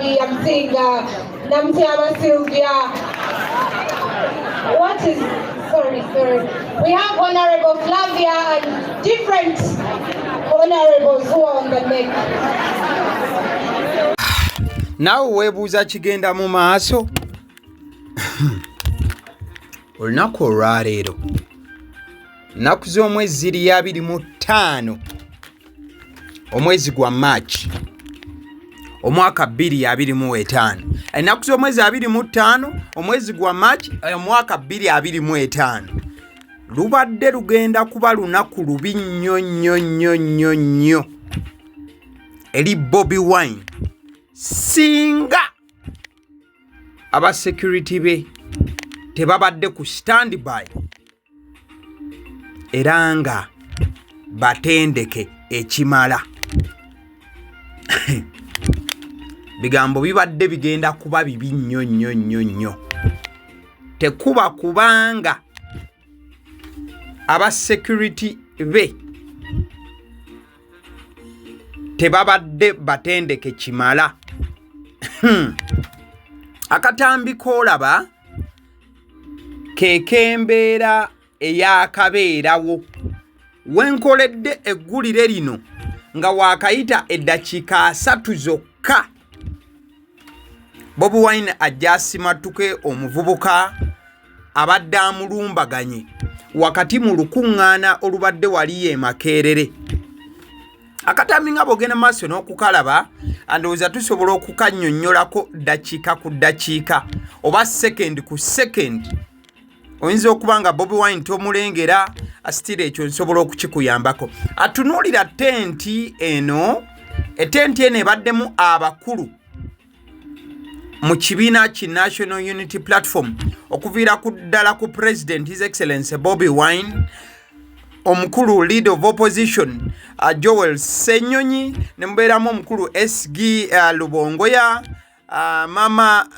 I'm seeing Sylvia. What is, sorry. We have Honorable Flavia and different honorables who are on the neck. Now webuuza kigenda mu maaso. Olunaku olwaleero nnaku z'omwezi 25 omwezi gwa March omwaka 2025. Ennaku z'omwezi 25 omwezi gwa March omwaka 2025 lubadde lugenda kuba lunaku lubi nnyo eri Bobi Wine singa aba security be tebabadde ku standby era nga batendeke ekimala. Bigambo bibadde bigenda kuba bibi nnyo. Tekuba kubanga aba security be tebabadde batendeke kimala. Akatambi koolaba kekembeera eyakabeerawo wenkoledde eggulire lino nga wakayita eddakiika 3 zokka. Bobi Wine ajja Asimatusse omuvubuka abadde amulumbaganye wakati mu lukuŋŋaana olubadde waliyo Makerere. Akatambi nga bw'ogenda maaso n'okukalaba andowooza tusobola okukannyonnyolako ddakiika ku ddakiika oba second ku second. Oyinza okuba nga Bobi Wine tomulengera asitira ekyo nsobola okukikuyambako. Atunuulira tenti eno, etenti eno ebaddemu abakulu mu kibiina ki National Unity Platform okuviira ku ddala ku President His Excellency Bobi Wine, omukulu Leader of Opposition Joel Senyonyi, ne mubeeramu omukulu SG Lubongoya, mama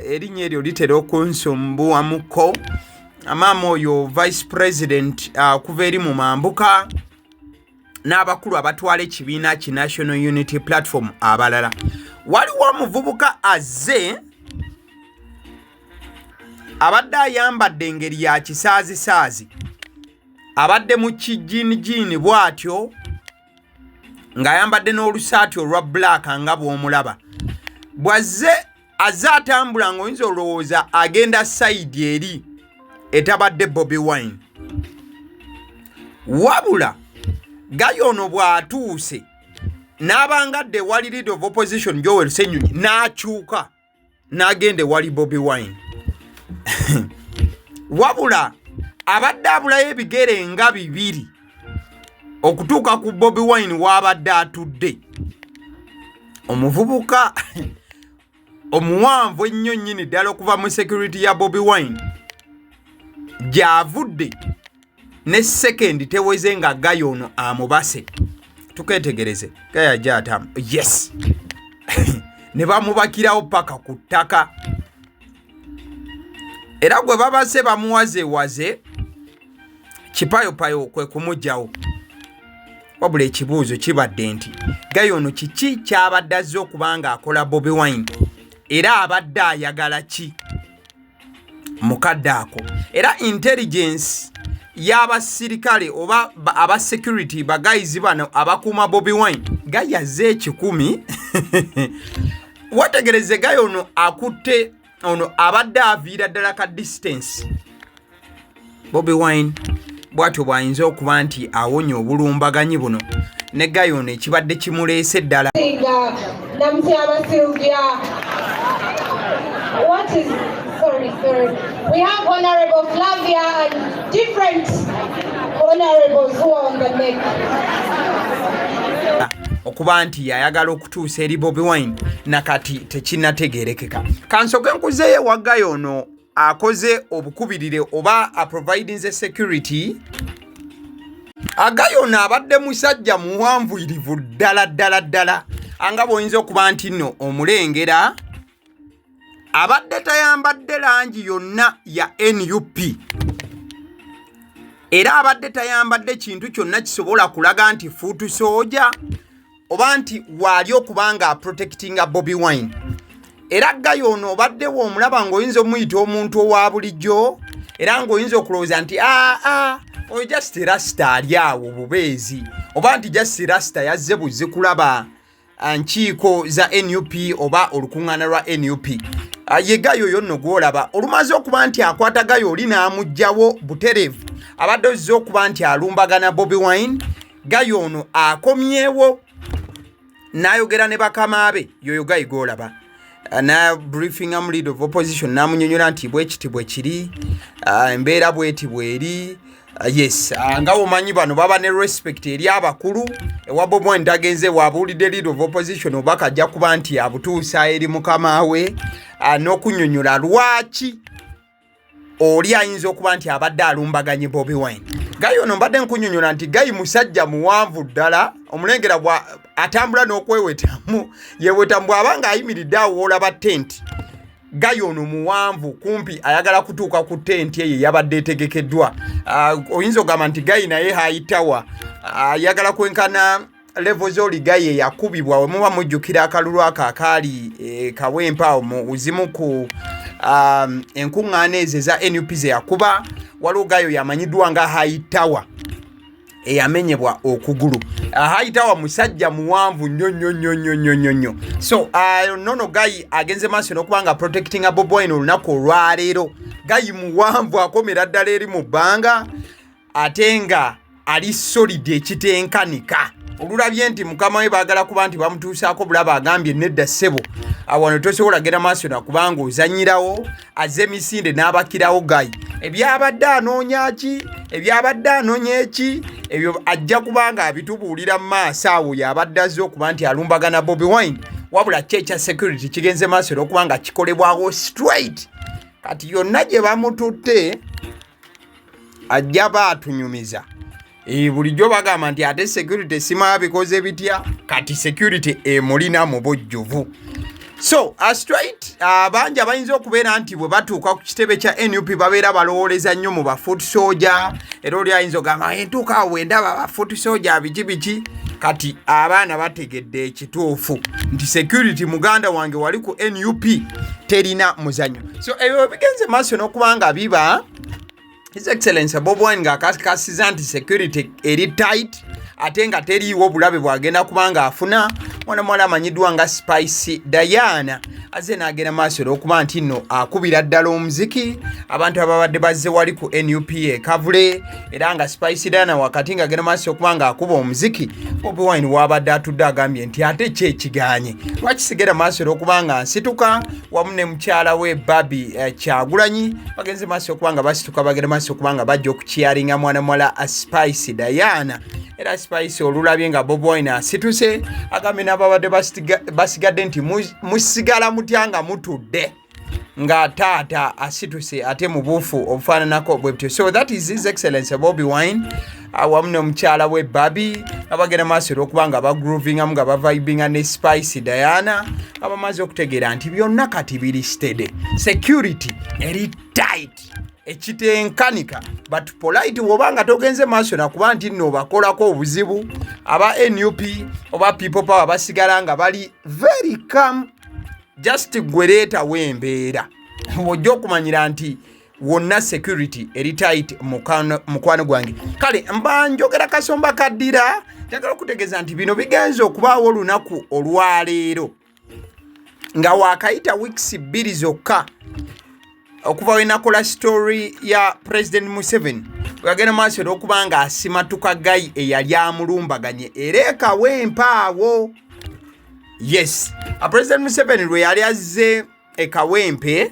erinnya eryo litera okunsumbuwamuko, maama oyo Vice President kuva eri mu mambuka, n'abakulu abatwala ekibiina ki National Unity Platform abalala. Waliwo omuvubuka azze abadde ayambadde engeri ya kisaazi abadde mu kijini bw'atyo ng'ayambadde n'olusaati olwa black nga bw'omulaba. Bw'azze azze atambula ng'oyinza olowooza agenda side eri etabadde Bobi Wine. Wabula gayono bw'atuuse n'abangadde wali Leader of Opposition Joel Senyonyi n'akyuka n'agende wali Bobi Wine. Wabula abadde abulayo ebigere nga 2 okutuuka ku Bobi Wine w'abadde atudde. Omuvubuka omuwanvu ennyo nnyini ddala okuva mu security ya Bobi Wine gy'avudde ne second teweze nga gayono amubase. Tuketegereze gayajja atamu. Yes. Ne bamubakirawo paka ku ttaka. Era gwe babase bamuwaze kipayopayo kwe kumugjawo. Wabula ekibuuzo kibadde nti gayono kiki kyabadde azze okubanga akola Bobi Wine era abadde ayagala ki mukadde ako. Era intelligence y'abasirikale oba aba security bagayizi bano abakuuma Bobi Wine gayaze 10. Wategereze gayono akutte ono abadde aviira ddala ka distance. Bobi Wine bw'atyo bw'ayinza okuba nti awonye obulumbaganyi buno ne gayono ekibadde kimuleese ddala. What is, sorry. We have Honorable Flavia and different honorables who are on the neck. Okuba nti yayagala okutuusa eri Bobi Wine nakati tekinnategeerekeka. Kansoke nkuzeeyo wa gayono akoze obukubirire oba aprovidinze security. Agayono abadde musajja muwanvuyirivu ddala anga bw'oyinza okuba nti nno omulengera. Abadde tayambadde langi yonna ya NUP era abadde tayambadde kintu kyonna kisobola kulaga nti fuutu soja oba nti wali okubanga protectinga Bobi Wine. era gayo ono obaddewo omulaba ng'oyinza omuyita omuntu owa bulijjo era ng'oyinza okulowooza nti oyo just rasta ali awo bubeezi oba nti just rasta yazze buzzi kulaba nkiiko za NUP oba olukuŋŋaana lwa NUP. Ye gayo yonno gwolaba olumaze okuba nti akwata gayo oli n'amugjawo butereevu abadde ozze okuba nti alumbagana Bobi Wine. Gayo ono akomyewo n'ayogera ne bakama be yoyo gayi gwolaba na briefing am lead of opposition n'amunyonyola nti bwekiti bwe kiri embeera bweti bweri. Yes, nga omanyi bano baba ne respect eri abakulu ewa Bobi Wine tagenze wabuulidde lead of opposition obaka ajja kuba nti abutuusa eri mukama we n'okunyonyola lwaki oli ayinza okuba nti abadde alumbaganye Bobi Wine. Gayi ono mbadde nkunyonyola nti gayi musajja muwanvu ddala omulengera atambula n'okwewetamu yewetamu bw'abanga ayimiridde awo olaba tenti. Gayi ono muwanvu kumpi ayagala kutuuka ku tenti eyo yabadde etegekeddwa. Oyinza ogamba nti gayi naye hayitawa ayagala kwenkana level z'oli gayi yakubibwa we muba mujjukira akalulu ako akaali kawempa mu zimu ku enkuŋŋaana ezo eza NUP ze yakuba waliwo gayo yamanyiddwa nga hayitawa eyamenyebwa okugulu. Hayitawa musajja muwanvu nnyo. So nono gayi agenze maaso n'okubanga protecting Bobi Wine olunaku olwaleero. Gayi muwanvu akomera ddala eri mu bbanga ate nga ali solid ekitenkanika. Olulabye nti mukama we baagala kuba nti bamutuusaako bulaba agambye nedda ssebo wano tosobola genda maaso nakubanga ozanyirawo azze emisinde n'abakirawo gayi. Ebyabadde anoonya ki ebyabadde anoonya eki ebyo ajja kubanga abitubuulira mu maaso awo yabadde azze okuba nti alumbagana Bobi Wine wabula kye ekya security kigenze maaso n'okubanga kikolebwawo straight. Kati yonna gye bamututte ajja baatunyumiza. Bulijjo bagamba nti ate security simala bikoze bitya kati security emulina mu bujjuvu. So straight abangi abayinza okubeera nti bwe batuuka ku kitebe kya NUP babeera balowooleza nnyo mu bafoot soldier era oli ayinza ogamba entuuka awo wendaba bafoot soldier biki kati abaana bategedde ekituufu nti security muganda wange wali ku NUP terina muzanyo. So ebyo bigenze maaso n'okubanga biba His Excellency Bobi Wine ng'akasiza nti security eri tight ate nga teriiwo bulabe bwagenda kubanga afuna mwana mwala amanyiddwa nga Spice Diana azze n'agenda maaso okuba nti nno akubira ddala omuziki abantu ababadde bazze wali ku NUP kavule era nga Spice Diana wakati nga agenda maaso okuba nga akuba omuziki Bobi Wine wabadde atudde agambye nti ate ki ekiganye lwakisigera maaso okuba nga nsituka wamu ne mukyala we Bobi Kyagulanyi bagenze maaso okuba nga basituka bagenda maaso okuba nga bajja okukiyaringa mwana mwala Spice Diana. Era Spice olulabye nga Bobi Wine asituse agambye n'ababadde basigadde nti musigala mutya nga mutudde nga taata asituse ate mu buufu obufaananako bwe butyo. So that is His Excellency Bobi Wine wamu n'omukyala we Bobi abagenda maaso okuba nga bagruvingamu nga bavibinga ne Spice Diana abamaze okutegeera nti byonna kati biri steady, security eri tight ekitenkanika but polite wobanga togenze maaso nakuba nti nno bakolako obuzibu aba NUP oba people power basigala nga bali very calm just gwereta wembeera wojja okumanyira nti wonna security eri tight mukwano gwange. Kale mba njogera kasomba kaddira njagala okutegeeza nti bino bigenze okubaawo olunaku olwaleero nga wakayita weeks 2 zokka okuva we nakola story ya President Museveni wagenda maaso okuba nga asimatuka gayi eyali amulumbaganye era ekawempaawo. Yes, President Museveni lwe yali azze ekawempe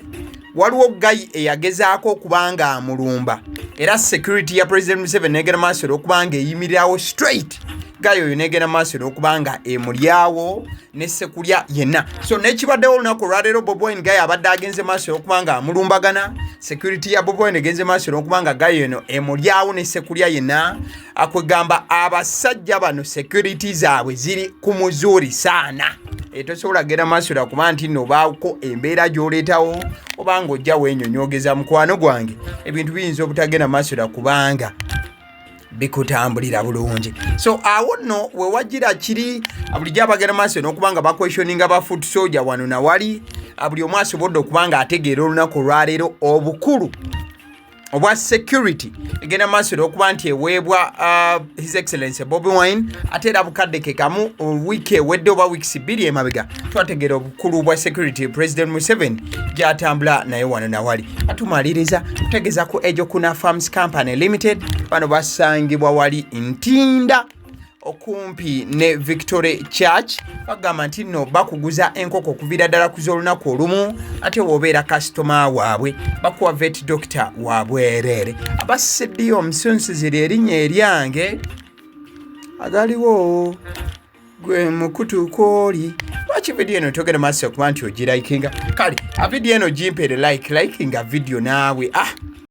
waliwo gayi eyagezaako okuba nga amulumba era security ya President Museveni negenda maaso okuba nga eyimirirawo straight. Gayo oyo negenda maaso okuba nga emulyawo ne sekulya yenna. So n'ekibaddewo olunaku olwaleero Bobi Wine gayo abadde agenze maaso okuba nga amulumbagana security ya Bobi Wine egenze maaso okuba nga gayo eno emulyawo ne sekulya yenna. Akwegamba abasajja bano security zaabwe ziri ku muzuuri saana. Tosobola genda maaso okuba nti nno baako embeera gy'oleetawo oba ng'ojja weenyonyoogeza mukwano gwange ebintu biyinza obutagenda maaso kubanga bikutambulira bulungi. So awo nno we wagira kiri bulijjo abagenda maaso n'okubanga bakwestioninga ba foot soldier wano na wali buli omu asobodde okubanga ategeera olunaku olwaleero obukulu obwa security egenda maaso n'okuba nti eweebwa His Excellency Bobi Wine ate era bukadde ke kamu wiiki ewedde oba wiikisi bbiri emabega twategeera obukulu bwa security President Museveni gy'atambula naye wano na wali. Atumaliriza kutegeeza ku Ejokuna Farms Company Limited bano basangibwa wali Ntinda okumpi ne Victory Church. Bagamba nti nno bakuguza enkoko okuviira ddala ku z'olunaku olumu ate w'obeera kasitoma waabwe bakuwa vet doctor wabwereere. Abasseddiyo omusunsuzi ly'erinnya eryange agaliwo gwe mukutu kwoli. Lwaki vidiyo eno togera maaso okuba nti ogirayikinga? Kale vidiyo eno gimpeere likinga vidiyo naawe